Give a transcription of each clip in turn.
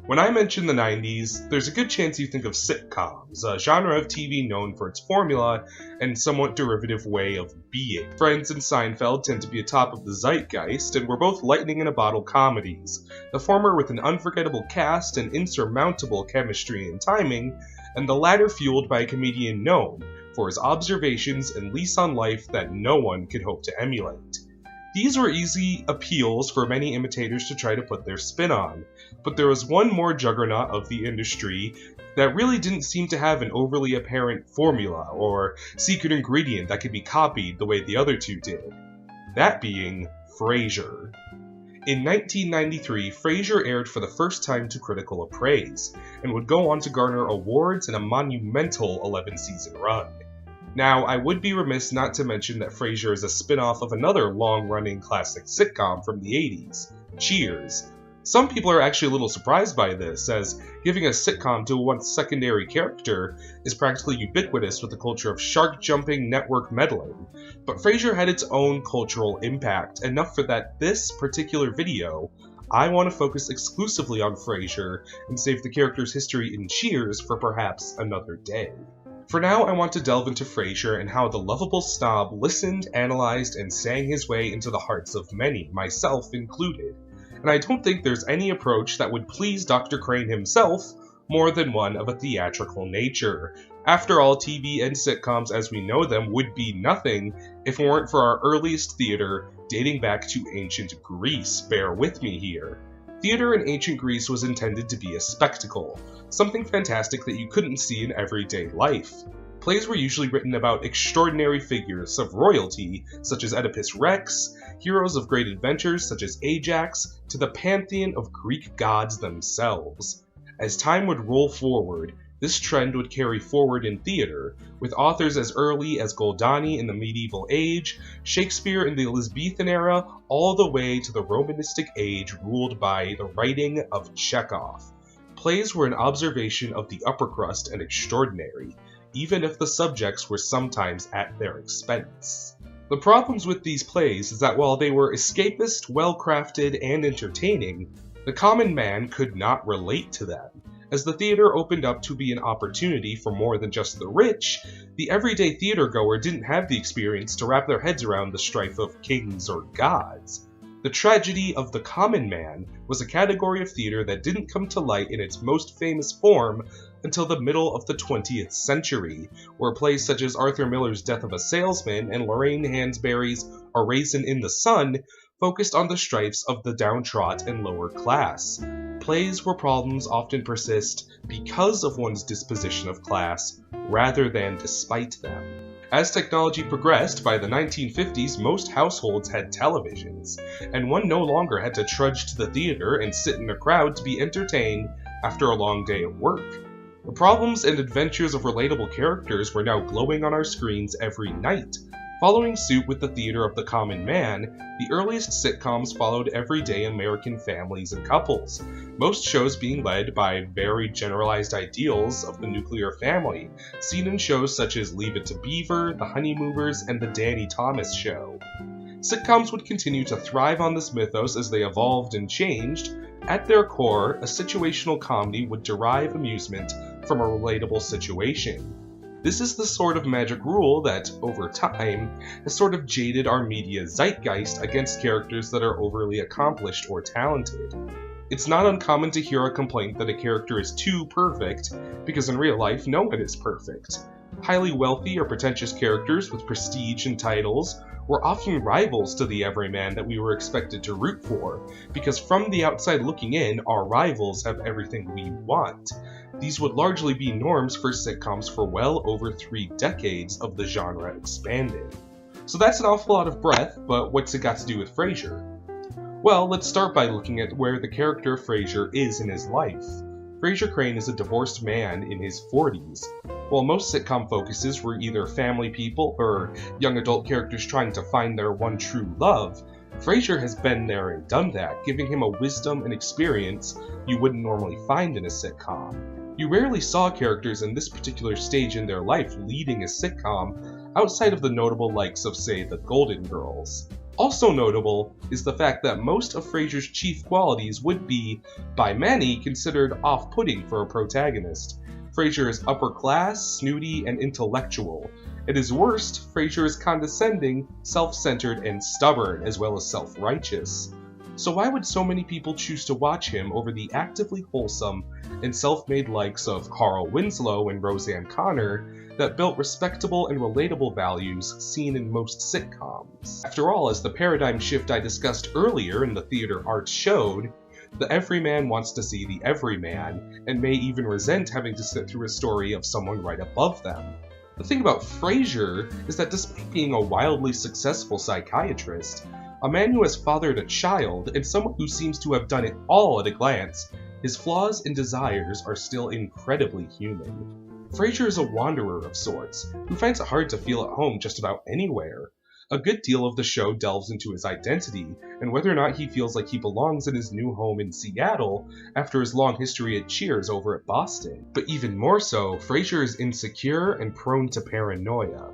When I mention the 90s, there's a good chance you think of sitcoms, a genre of TV known for its formula and somewhat derivative way of being. Friends and Seinfeld tend to be atop of the zeitgeist, and were both lightning-in-a-bottle comedies, the former with an unforgettable cast and insurmountable chemistry and timing, and the latter fueled by a comedian known for his observations and lease on life that no one could hope to emulate. These were easy appeals for many imitators to try to put their spin on, but there was one more juggernaut of the industry that really didn't seem to have an overly apparent formula or secret ingredient that could be copied the way the other two did. That being Frasier. In 1993, Frasier aired for the first time to critical appraise, and would go on to garner awards and a monumental 11-season run. Now, I would be remiss not to mention that Frasier is a spin-off of another long-running classic sitcom from the 80s, Cheers. Some people are actually a little surprised by this, as giving a sitcom to a once secondary character is practically ubiquitous with the culture of shark-jumping network meddling, but Frasier had its own cultural impact, enough for that this particular video, I want to focus exclusively on Frasier and save the character's history in Cheers for perhaps another day. For now, I want to delve into Frasier and how the lovable snob listened, analyzed, and sang his way into the hearts of many, myself included. And I don't think there's any approach that would please Dr. Crane himself more than one of a theatrical nature. After all, TV and sitcoms as we know them would be nothing if it weren't for our earliest theater dating back to ancient Greece. Bear with me here. Theater in ancient Greece was intended to be a spectacle, something fantastic that you couldn't see in everyday life. Plays were usually written about extraordinary figures of royalty, such as Oedipus Rex, heroes of great adventures such as Ajax, to the pantheon of Greek gods themselves. As time would roll forward, this trend would carry forward in theater, with authors as early as Goldoni in the medieval age, Shakespeare in the Elizabethan era, all the way to the Romanistic age ruled by the writing of Chekhov. Plays were an observation of the upper crust and extraordinary, even if the subjects were sometimes at their expense. The problems with these plays is that while they were escapist, well-crafted, and entertaining, the common man could not relate to them. As the theater opened up to be an opportunity for more than just the rich, the everyday theater goer didn't have the experience to wrap their heads around the strife of kings or gods. The tragedy of the common man was a category of theater that didn't come to light in its most famous form until the middle of the 20th century, where plays such as Arthur Miller's Death of a Salesman and Lorraine Hansberry's A Raisin in the Sun focused on the strifes of the downtrodden and lower class. Plays where problems often persist because of one's disposition of class, rather than despite them. As technology progressed, by the 1950s most households had televisions, and one no longer had to trudge to the theater and sit in a crowd to be entertained after a long day of work. The problems and adventures of relatable characters were now glowing on our screens every night. Following suit with the theater of the common man, the earliest sitcoms followed everyday American families and couples, most shows being led by very generalized ideals of the nuclear family, seen in shows such as Leave It to Beaver, The Honeymooners, and The Danny Thomas Show. Sitcoms would continue to thrive on this mythos as they evolved and changed. At their core, a situational comedy would derive amusement from a relatable situation. This is the sort of magic rule that, over time, has sort of jaded our media zeitgeist against characters that are overly accomplished or talented. It's not uncommon to hear a complaint that a character is too perfect, because in real life no one is perfect. Highly wealthy or pretentious characters with prestige and titles were often rivals to the everyman that we were expected to root for, because from the outside looking in, our rivals have everything we want. These would largely be norms for sitcoms for well over 3 decades of the genre expanding. So that's an awful lot of breath, but what's it got to do with Frasier? Well, let's start by looking at where the character of Frasier is in his life. Frasier Crane is a divorced man in his 40s. While most sitcom focuses were either family people or young adult characters trying to find their one true love, Frasier has been there and done that, giving him a wisdom and experience you wouldn't normally find in a sitcom. You rarely saw characters in this particular stage in their life leading a sitcom outside of the notable likes of, say, the Golden Girls. Also notable is the fact that most of Frasier's chief qualities would be, by many, considered off-putting for a protagonist. Frasier is upper class, snooty, and intellectual. At his worst, Frasier is condescending, self-centered, and stubborn, as well as self-righteous. So why would so many people choose to watch him over the actively wholesome and self-made likes of Carl Winslow and Roseanne Connor that built respectable and relatable values seen in most sitcoms? After all, as the paradigm shift I discussed earlier in the theater arts showed, the everyman wants to see the everyman, and may even resent having to sit through a story of someone right above them. The thing about Frasier is that despite being a wildly successful psychiatrist, a man who has fathered a child, and someone who seems to have done it all at a glance, his flaws and desires are still incredibly human. Frasier is a wanderer of sorts, who finds it hard to feel at home just about anywhere. A good deal of the show delves into his identity, and whether or not he feels like he belongs in his new home in Seattle after his long history at Cheers over at Boston. But even more so, Frasier is insecure and prone to paranoia.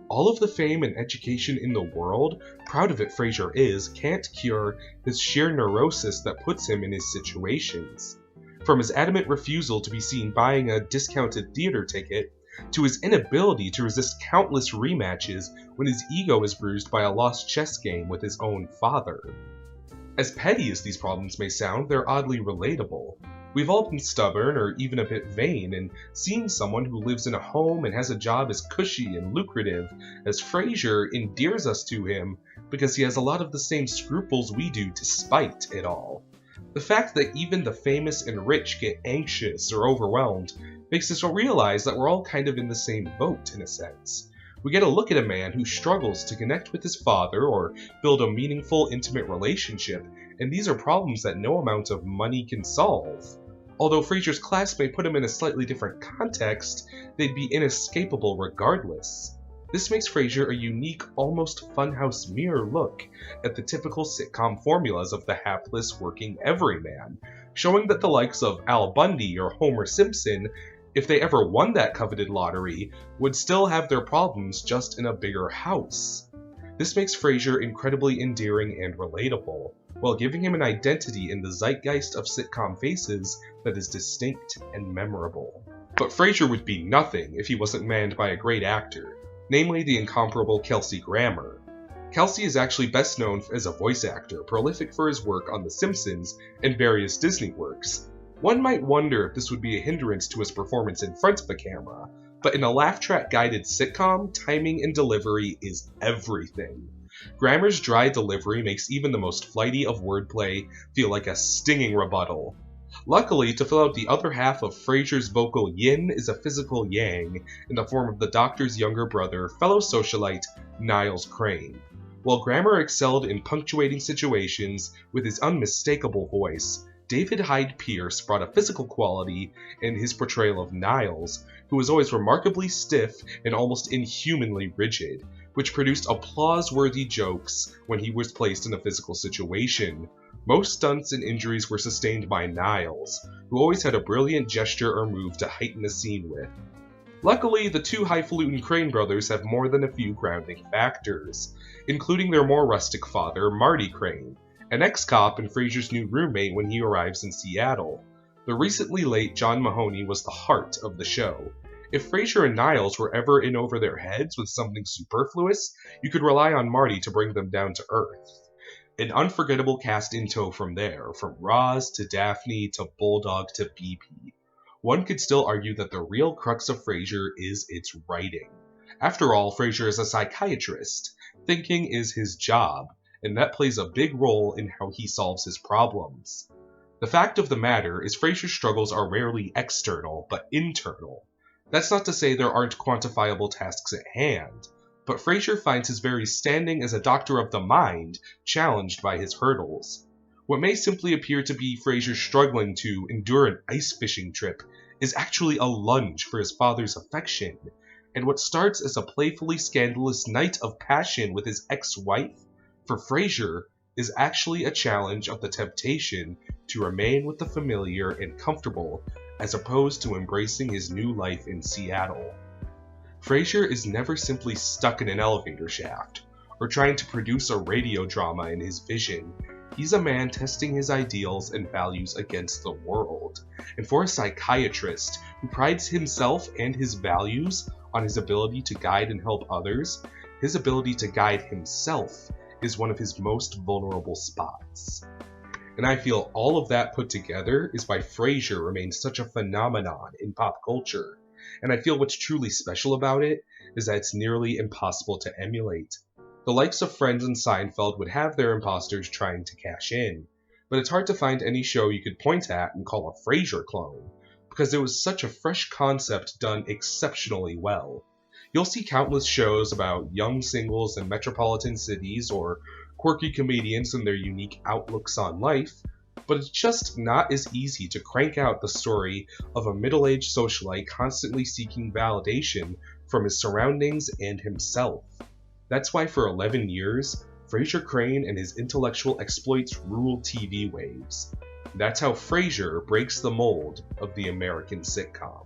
All of the fame and education in the world, proud of it Frasier is, can't cure his sheer neurosis that puts him in his situations. From his adamant refusal to be seen buying a discounted theater ticket, to his inability to resist countless rematches when his ego is bruised by a lost chess game with his own father. As petty as these problems may sound, they're oddly relatable. We've all been stubborn or even a bit vain, and seeing someone who lives in a home and has a job as cushy and lucrative as Frasier endears us to him because he has a lot of the same scruples we do despite it all. The fact that even the famous and rich get anxious or overwhelmed makes us realize that we're all kind of in the same boat in a sense. We get a look at a man who struggles to connect with his father or build a meaningful, intimate relationship, and these are problems that no amount of money can solve. Although Frasier's class may put him in a slightly different context, they'd be inescapable regardless. This makes Frasier a unique, almost funhouse mirror look at the typical sitcom formulas of the hapless working everyman, showing that the likes of Al Bundy or Homer Simpson, if they ever won that coveted lottery, would still have their problems just in a bigger house. This makes Frasier incredibly endearing and relatable, while giving him an identity in the zeitgeist of sitcom faces that is distinct and memorable. But Frasier would be nothing if he wasn't manned by a great actor, namely the incomparable Kelsey Grammer. Kelsey is actually best known as a voice actor, prolific for his work on The Simpsons and various Disney works. One might wonder if this would be a hindrance to his performance in front of a camera, but in a laugh-track guided sitcom, timing and delivery is everything. Grammer's dry delivery makes even the most flighty of wordplay feel like a stinging rebuttal. Luckily, to fill out the other half of Frasier's vocal yin is a physical yang in the form of the Doctor's younger brother, fellow socialite Niles Crane. While Grammer excelled in punctuating situations with his unmistakable voice, David Hyde Pierce brought a physical quality in his portrayal of Niles, who was always remarkably stiff and almost inhumanly rigid, which produced applause-worthy jokes when he was placed in a physical situation. Most stunts and injuries were sustained by Niles, who always had a brilliant gesture or move to heighten a scene with. Luckily, the two highfalutin Crane brothers have more than a few grounding factors, including their more rustic father, Marty Crane, an ex-cop and Frasier's new roommate when he arrives in Seattle. The recently late John Mahoney was the heart of the show. If Frasier and Niles were ever in over their heads with something superfluous, you could rely on Marty to bring them down to earth. An unforgettable cast in tow from there, from Roz to Daphne to Bulldog to BP. One could still argue that the real crux of Frasier is its writing. After all, Frasier is a psychiatrist. Thinking is his job, and that plays a big role in how he solves his problems. The fact of the matter is Frasier's struggles are rarely external, but internal. That's not to say there aren't quantifiable tasks at hand, but Frasier finds his very standing as a doctor of the mind challenged by his hurdles. What may simply appear to be Frasier struggling to endure an ice fishing trip is actually a lunge for his father's affection, and what starts as a playfully scandalous night of passion with his ex-wife, for Frasier, is actually a challenge of the temptation to remain with the familiar and comfortable as opposed to embracing his new life in Seattle. Frasier is never simply stuck in an elevator shaft, or trying to produce a radio drama in his vision. He's a man testing his ideals and values against the world. And for a psychiatrist who prides himself and his values on his ability to guide and help others, his ability to guide himself is one of his most vulnerable spots. And I feel all of that put together is why Frasier remains such a phenomenon in pop culture. And I feel what's truly special about it is that it's nearly impossible to emulate. The likes of Friends and Seinfeld would have their imposters trying to cash in, but it's hard to find any show you could point at and call a Frasier clone, because it was such a fresh concept done exceptionally well. You'll see countless shows about young singles in metropolitan cities or quirky comedians and their unique outlooks on life, but it's just not as easy to crank out the story of a middle-aged socialite constantly seeking validation from his surroundings and himself. That's why for 11 years, Frasier Crane and his intellectual exploits ruled TV waves. That's how Frasier breaks the mold of the American sitcom.